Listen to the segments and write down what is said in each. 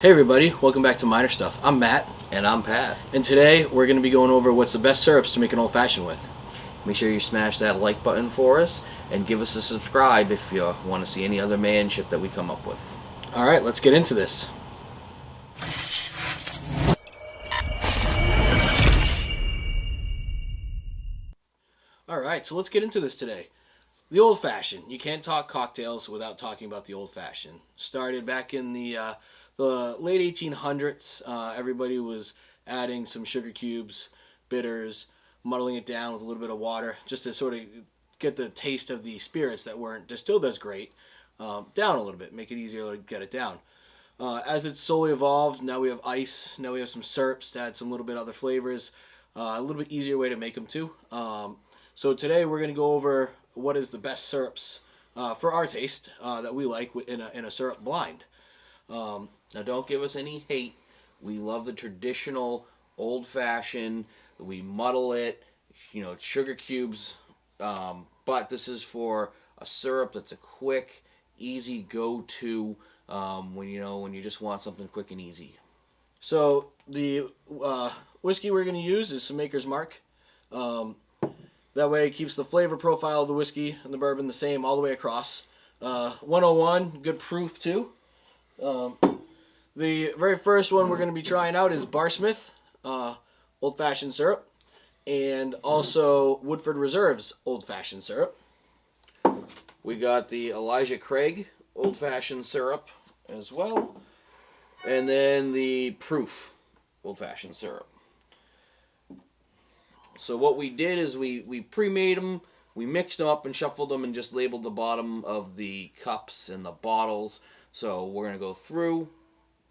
Hey everybody, welcome back to Minor Stuff. I'm Matt. And I'm Pat. And today we're going to be going over what's the best syrups to make an old fashioned with. Make sure you smash that like button for us and give us a subscribe if you want to see any other man shit that we come up with. Alright, let's get into this. Alright, so let's get into this today. The old fashioned. You can't talk cocktails without talking about the old fashioned. Started back in the late 1800s. Everybody was adding some sugar cubes, bitters, muddling it down with a little bit of water, just to sort of get the taste of the spirits that weren't distilled as great down a little bit, make it easier to get it down. As it slowly evolved, now we have ice, now we have some syrups to add some little bit other flavors, a little bit easier way to make them too. So today we're going to go over what is the best syrups for our taste that we like in a syrup blind. Now, don't give us any hate. We love the traditional, old-fashioned. We muddle it, sugar cubes. But this is for a syrup that's a quick, easy go-to when you just want something quick and easy. So the whiskey we're going to use is some Maker's Mark. That way it keeps the flavor profile of the whiskey and the bourbon the same all the way across. 101, good proof too. The very first one we're going to be trying out is Barsmith Old Fashioned Syrup, and also Woodford Reserve's Old Fashioned Syrup. We got the Elijah Craig Old Fashioned Syrup as well, and then the Proof Old Fashioned Syrup. So what we did is we pre-made them, we mixed them up and shuffled them and just labeled the bottom of the cups and the bottles. So we're going to go through,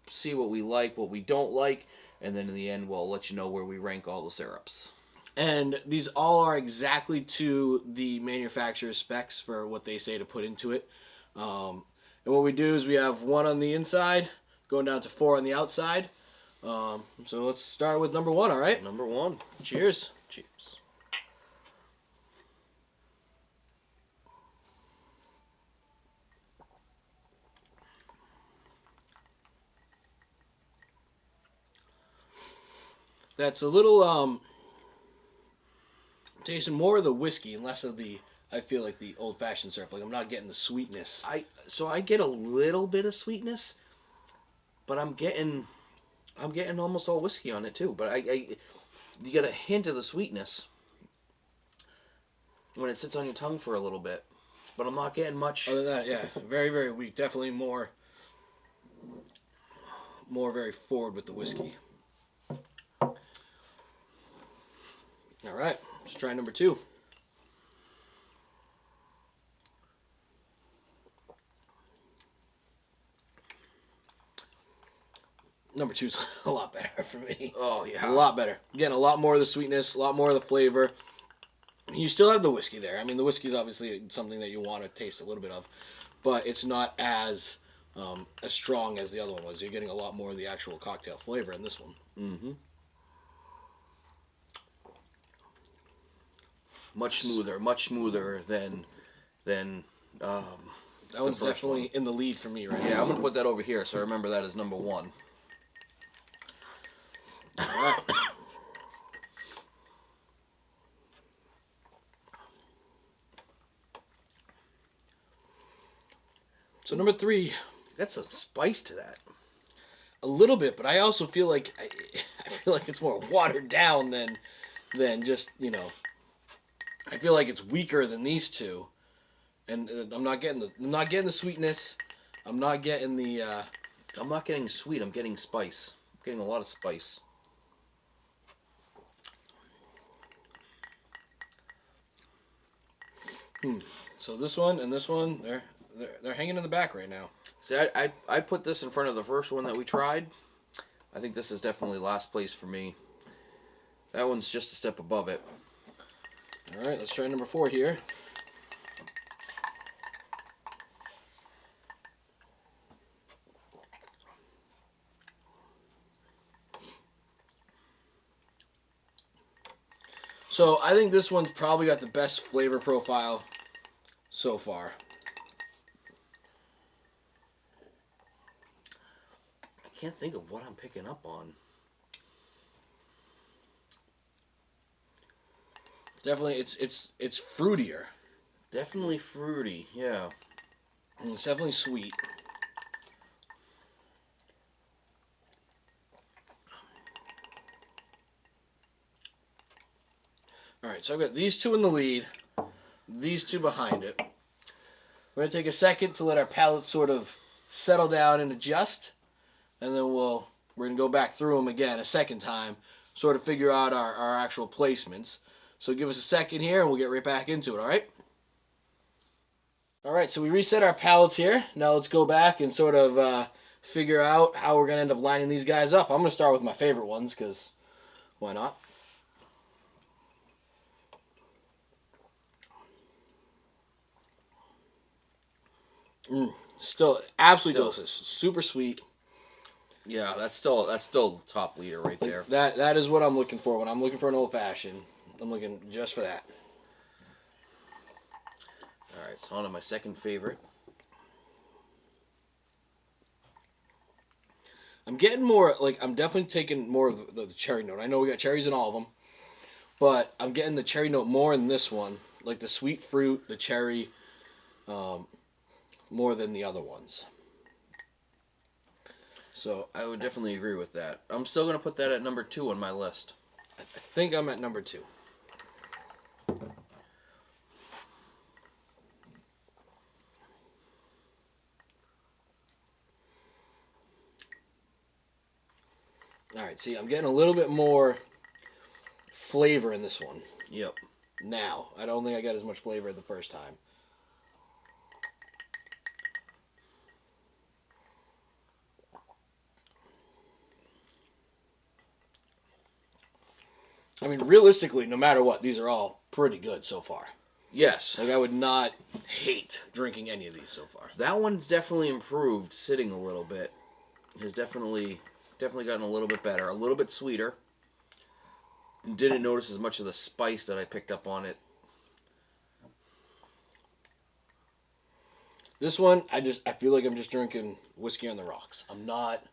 see what we like, what we don't like, and then in the end we'll let you know where we rank all the syrups. And these all are exactly to the manufacturer's specs for what they say to put into it. And what we do is we have 1 on the inside, going down to 4 on the outside. So let's start with number 1, all right? Number 1. Cheers. Cheers. That's a little tasting more of the whiskey and less of the, I feel like, the old fashioned syrup. Like I'm not getting the sweetness. I get a little bit of sweetness, but I'm getting almost all whiskey on it too. But you get a hint of the sweetness when it sits on your tongue for a little bit, but I'm not getting much. Other than that, yeah, very, very weak. Definitely more very forward with the whiskey. All right, let's try number 2. Number 2 is a lot better for me. Oh, yeah. A lot better. Again, a lot more of the sweetness, a lot more of the flavor. You still have the whiskey there. I mean, the whiskey is obviously something that you want to taste a little bit of, but it's not as strong as the other one was. You're getting a lot more of the actual cocktail flavor in this one. Mm-hmm. Much smoother than that one's definitely in the lead for me right now. Yeah, I'm gonna put that over here, so I remember that as number 1. All right. So number 3, That's some spice to that. a little bit, but I also feel like I feel like it's more watered down than just I feel like it's weaker than these two, and I'm not getting the sweetness. I'm not getting the. I'm not getting sweet. I'm getting spice. I'm getting a lot of spice. So this one and this one, they're hanging in the back right now. See, I put this in front of the first one that we tried. I think this is definitely last place for me. That one's just a step above it. All right, let's try number 4 here. So I think this one's probably got the best flavor profile so far. can't think of what I'm picking up on. Definitely, it's fruitier. Definitely fruity, yeah. And it's definitely sweet. All right, so I've got these two in the lead, these two behind it. We're going to take a second to let our palate sort of settle down and adjust, and then we're going to go back through them again a second time, sort of figure out our actual placements. So give us a second here, and we'll get right back into it, all right? All right, so we reset our palettes here. Now let's go back and sort of figure out how we're going to end up lining these guys up. I'm going to start with my favorite ones, because why not? Still absolutely delicious. Super sweet. Yeah, that's still the top leader right there. That is what I'm looking for when I'm looking for an old fashioned. I'm looking just for that. All right, so on to my second favorite. I'm getting more, like, I'm definitely taking more of the cherry note. I know we got cherries in all of them, but I'm getting the cherry note more in this one. Like the sweet fruit, the cherry, more than the other ones. So I would definitely agree with that. I'm still going to put that at number 2 on my list. I think I'm at number 2. All right, see, I'm getting a little bit more flavor in this one. Yep. Now, I don't think I got as much flavor the first time. I mean, realistically, no matter what, these are all pretty good so far. Yes. Like, I would not hate drinking any of these so far. That one's definitely improved sitting a little bit. Has definitely gotten a little bit better. A little bit sweeter. Didn't notice as much of the spice that I picked up on it. This one, I feel like I'm just drinking whiskey on the rocks. I'm not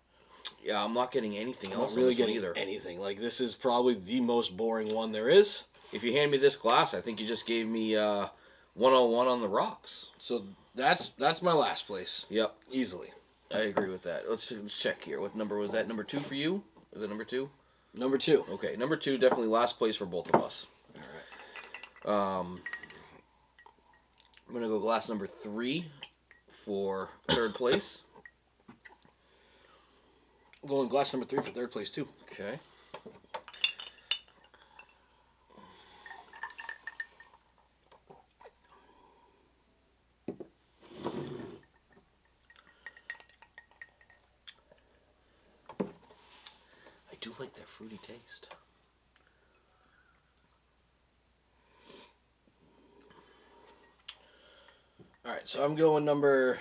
getting anything else. not really on this one getting either. anything. Like, this is probably the most boring one there is. If you hand me this glass, I think you just gave me 101 on the rocks. So that's my last place. Yep. Easily. I agree with that. Let's check here. What number was that? Number 2 for you? Is it number 2? Number 2. Okay, number 2, definitely last place for both of us. All right. I'm gonna go glass number 3 for third place. I'm going glass number 3 for third place too. Okay. I do like that fruity taste. All right, so I'm going number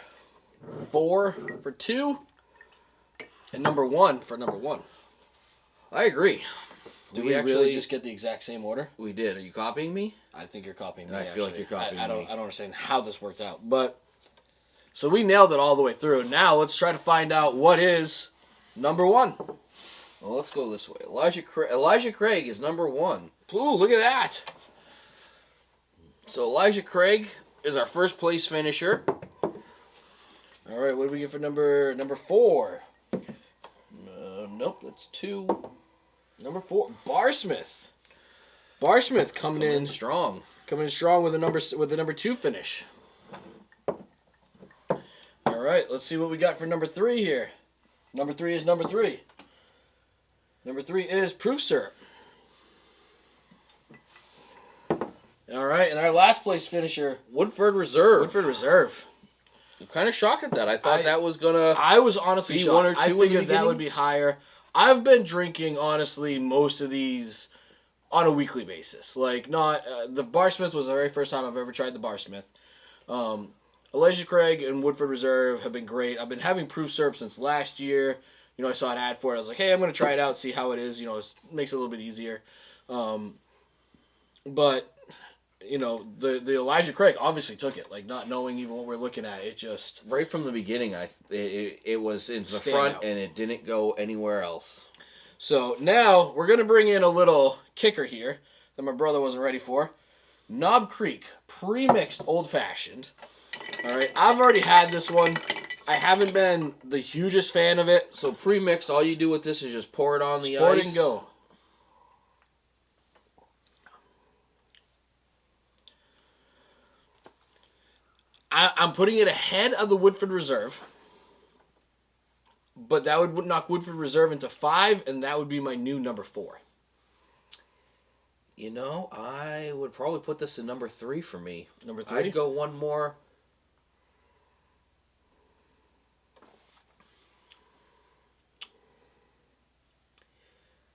4 for 2, and number 1 for number 1. I agree. Do we actually really just get the exact same order? We did. Are you copying me? I think you're copying me. I feel like you're copying me. I me. don't understand how this worked out, but so we nailed it all the way through. Now let's try to find out what is number 1. Well, let's go this way. Elijah Craig is number 1. Ooh, look at that! So Elijah Craig is our first place finisher. All right, what do we get for number 4? Nope, that's 2. Number 4, Barsmith. Barsmith coming in strong. Coming in strong with the number 2 finish. All right, let's see what we got for number 3 here. Number 3 is number 3. Number 3 is proof syrup. All right, and our last place finisher, Woodford Reserve. Woodford Reserve. I'm kind of shocked at that. I thought that was gonna. I was honestly be shocked. 1 or 2 I in the figured that beginning. would be higher. I've been drinking, honestly, most of these on a weekly basis. Like, not the Barsmith was the very first time I've ever tried the Barsmith. Elijah Craig and Woodford Reserve have been great. I've been having proof syrup since last year. You know, I saw an ad for it. I was like, hey, I'm going to try it out, see how it is. You know, it makes it a little bit easier. But you know, the Elijah Craig obviously took it, like not knowing even what we're looking at. It just Right from the beginning, it was in the Stand front out. and it didn't go anywhere else. So now we're gonna bring in a little kicker here that my brother wasn't ready for. Knob Creek Premixed Old Fashioned. All right, I've already had this one. I haven't been the hugest fan of it. So pre-mixed, all you do with this is just pour it on the Pour ice. it and go. I'm putting it ahead of the Woodford Reserve, but that would knock Woodford Reserve into 5, and that would be my new number 4. You know, I would probably put this in number 3 for me. Number 3? I'd go one more.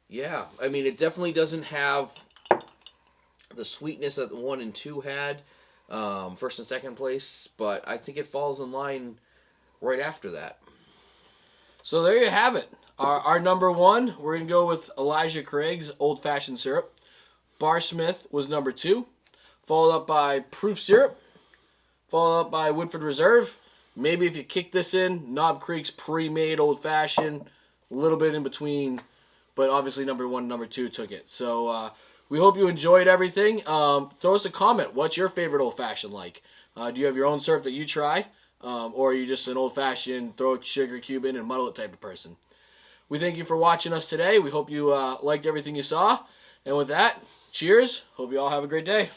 Yeah, I mean, it definitely doesn't have the sweetness that the 1 and 2 had, first and second place, but I think it falls in line right after that. So there you have it. Our number 1, we're going to go with Elijah Craig's Old Fashioned Syrup. Barsmith was number 2, followed up by Proof Syrup, followed up by Woodford Reserve. Maybe if you kick this in, Knob Creek's pre-made Old Fashioned, a little bit in between, but obviously number 1 and number 2 took it. So we hope you enjoyed everything. Throw us a comment. What's your favorite Old Fashioned like? Do you have your own syrup that you try? Or are you just an Old Fashioned, throw a sugar cube in and muddle it type of person? We thank you for watching us today. We hope you liked everything you saw. And with that, cheers. Hope you all have a great day.